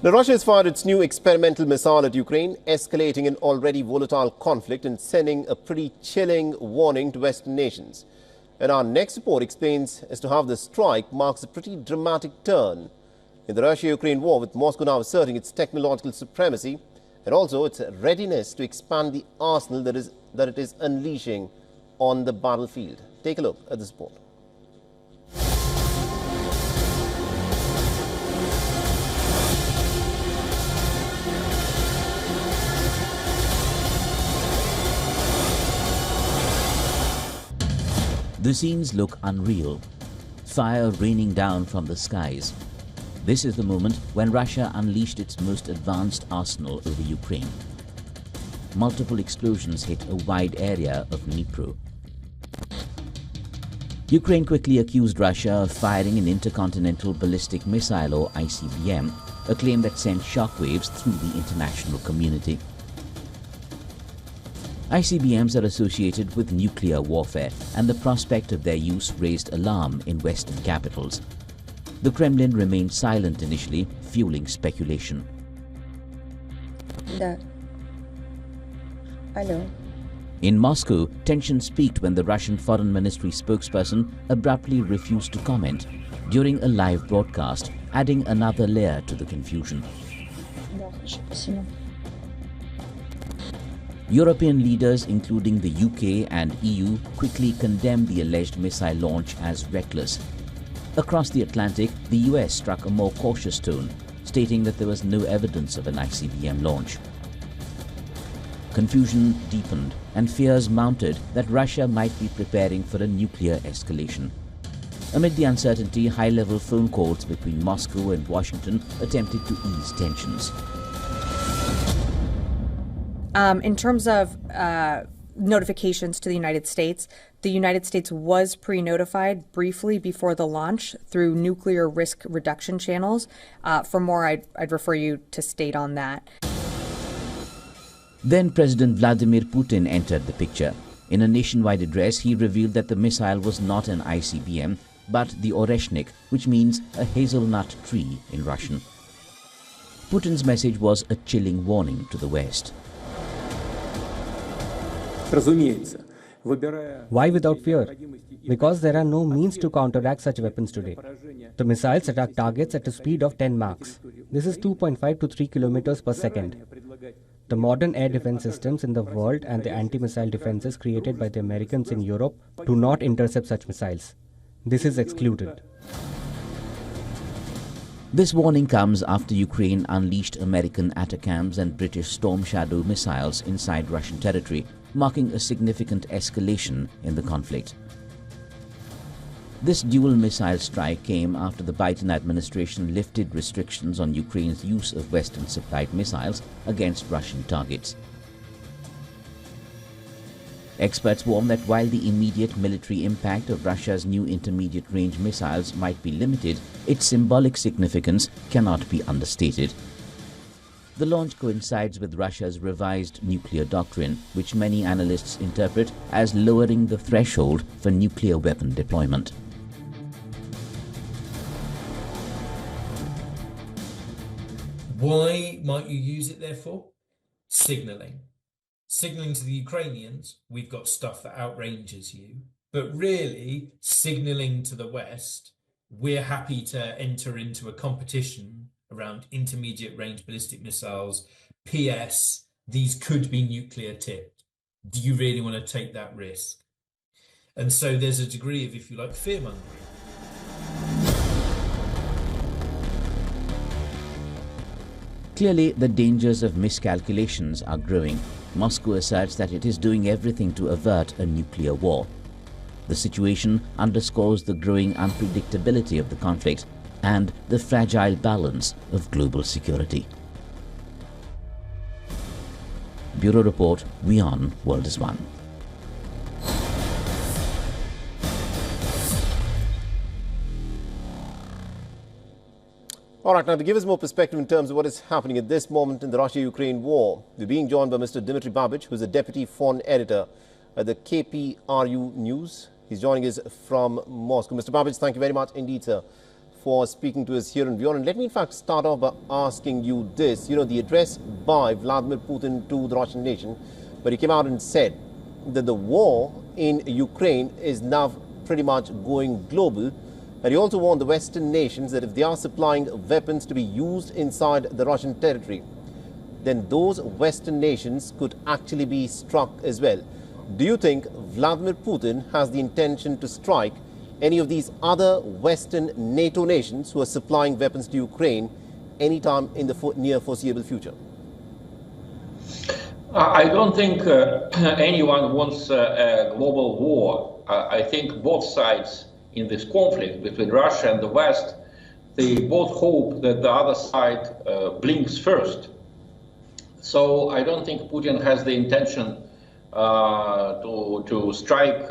Now, Russia has fired its new experimental missile at Ukraine, escalating an already volatile conflict and sending a pretty chilling warning to Western nations. And our next report explains as to how the strike marks a pretty dramatic turn in the Russia-Ukraine war, with Moscow now asserting its technological supremacy and also its readiness to expand the arsenal that it is unleashing on the battlefield. Take a look at this report. The scenes look unreal. Fire raining down from the skies. This is the moment when Russia unleashed its most advanced arsenal over Ukraine. Multiple explosions hit a wide area of Dnipro. Ukraine quickly accused Russia of firing an intercontinental ballistic missile, or ICBM, a claim that sent shockwaves through the international community. ICBMs are associated with nuclear warfare, and the prospect of their use raised alarm in Western capitals. The Kremlin remained silent initially, fueling speculation. Hello. In Moscow, tensions peaked when the Russian Foreign Ministry spokesperson abruptly refused to comment during a live broadcast, adding another layer to the confusion. European leaders, including the UK and EU, quickly condemned the alleged missile launch as reckless. Across the Atlantic, the US struck a more cautious tone, stating that there was no evidence of an ICBM launch. Confusion deepened, and fears mounted that Russia might be preparing for a nuclear escalation. Amid the uncertainty, high-level phone calls between Moscow and Washington attempted to ease tensions. In terms of notifications to the United States was pre-notified briefly before the launch through nuclear risk reduction channels. For more, I'd refer you to state on that. Then President Vladimir Putin entered the picture. In a nationwide address, he revealed that the missile was not an ICBM, but the Oreshnik, which means a hazelnut tree in Russian. Putin's message was a chilling warning to the West. Why without fear? Because there are no means to counteract such weapons today. The missiles attack targets at a speed of 10 Machs. This is 2.5 to 3 kilometers per second. The modern air defense systems in the world and the anti-missile defenses created by the Americans in Europe do not intercept such missiles. This is excluded. This warning comes after Ukraine unleashed American ATACMS and British Storm Shadow missiles inside Russian territory, marking a significant escalation in the conflict. This dual missile strike came after the Biden administration lifted restrictions on Ukraine's use of Western-supplied missiles against Russian targets. Experts warn that while the immediate military impact of Russia's new intermediate-range missiles might be limited, its symbolic significance cannot be understated. The launch coincides with Russia's revised nuclear doctrine, which many analysts interpret as lowering the threshold for nuclear weapon deployment. Why might you use it, therefore? Signaling. Signaling to the Ukrainians, we've got stuff that outranges you. But really, signaling to the West, we're happy to enter into a competition around intermediate range ballistic missiles. PS, these could be nuclear tipped. Do you really want to take that risk? And so there's a degree of, if you like, fear-mongering. Clearly, the dangers of miscalculations are growing. Moscow asserts that it is doing everything to avert a nuclear war. The situation underscores the growing unpredictability of the conflict and the fragile balance of global security. Bureau Report, WION World is One. All right, now to give us more perspective in terms of what is happening at this moment in the Russia-Ukraine war, we're being joined by Mr. Dmitry Babich, who's a deputy foreign editor at the KPRU News. He's joining us from Moscow. Mr. Babich, thank you very much indeed, sir, for speaking to us here on WION. And let me in fact start off by asking you this. You know, the address by Vladimir Putin to the Russian nation, where he came out and said that the war in Ukraine is now pretty much going global. And he also warned the Western nations that if they are supplying weapons to be used inside the Russian territory, then those Western nations could actually be struck as well. Do you think Vladimir Putin has the intention to strike any of these other Western NATO nations who are supplying weapons to Ukraine anytime in the near foreseeable future? I don't think anyone wants a global war. I think both sides in this conflict between Russia and the West, they both hope that the other side blinks first. So I don't think Putin has the intention to strike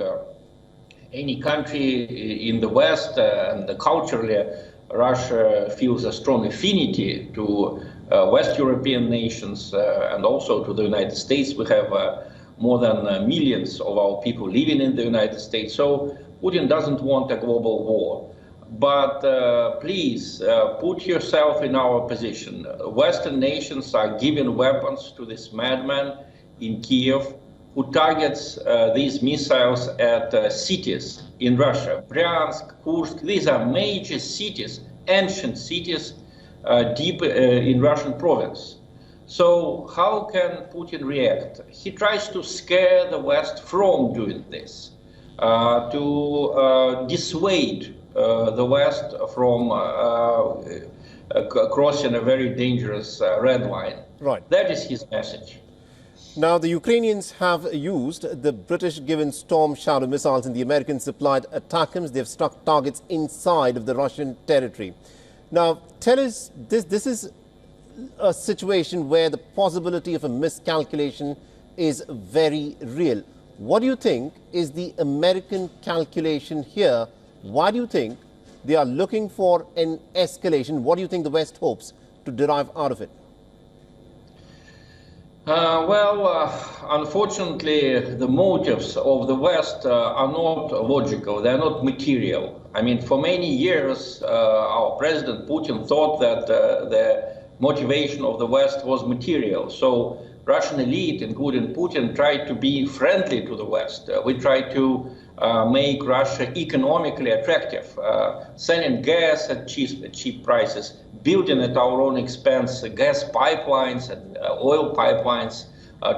any country in the West, and culturally Russia feels a strong affinity to West European nations and also to the United States. We have more than millions of our people living in the United States. So Putin doesn't want a global war. But please put yourself in our position. Western nations are giving weapons to this madman in Kiev who targets these missiles at cities in Russia. Bryansk, Kursk, these are major cities, ancient cities deep in Russian province. So how can Putin react? He tries to scare the West from doing this, to dissuade the West from crossing a very dangerous red line. Right. That is his message. Now, the Ukrainians have used the British-given Storm Shadow missiles and the American-supplied ATACMS. They've struck targets inside of the Russian territory. Now, tell us, this is a situation where the possibility of a miscalculation is very real. What do you think is the American calculation here? Why do you think they are looking for an escalation? What do you think the West hopes to derive out of it? Unfortunately, the motives of the West are not logical. They're not material. I mean, for many years, our President Putin thought that the motivation of the West was material. So Russian elite, including Putin, tried to be friendly to the West. We tried to make Russia economically attractive, selling gas at cheap prices, building at our own expense gas pipelines and oil pipelines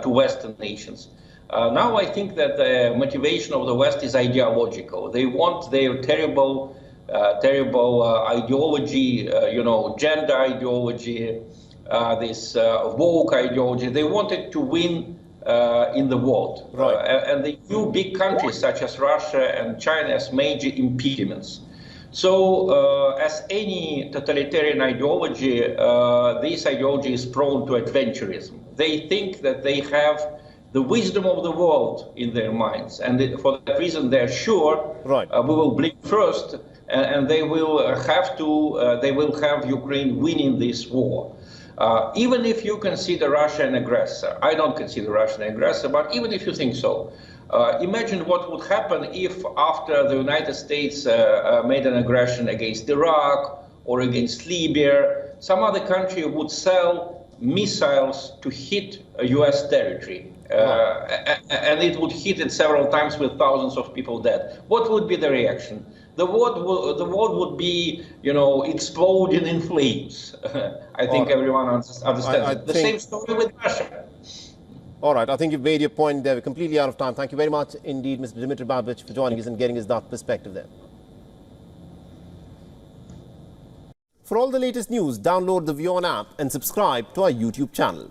to Western nations. Now I think that the motivation of the West is ideological. They want their terrible ideology, gender ideology, this woke ideology. They wanted to win in the world. Right. And they view big countries such as Russia and China as major impediments. So as any totalitarian ideology, this ideology is prone to adventurism. They think that they have the wisdom of the world in their minds, and for that reason they're sure right. We will blink first, and they will have Ukraine winning this war. Even if you consider Russia an aggressor, I don't consider Russia an aggressor, but even if you think so, imagine what would happen if after the United States made an aggression against Iraq or against Libya, some other country would sell missiles to hit US territory. And it would hit it several times with thousands of people dead. What would be the reaction? The world would be, exploding in flames. I think everyone understands. The same story with Russia. All right, I think you've made your point there. We're completely out of time. Thank you very much indeed, Mr. Dmitry Babich, for joining us and getting us that perspective there. For all the latest news, download the WION app and subscribe to our YouTube channel.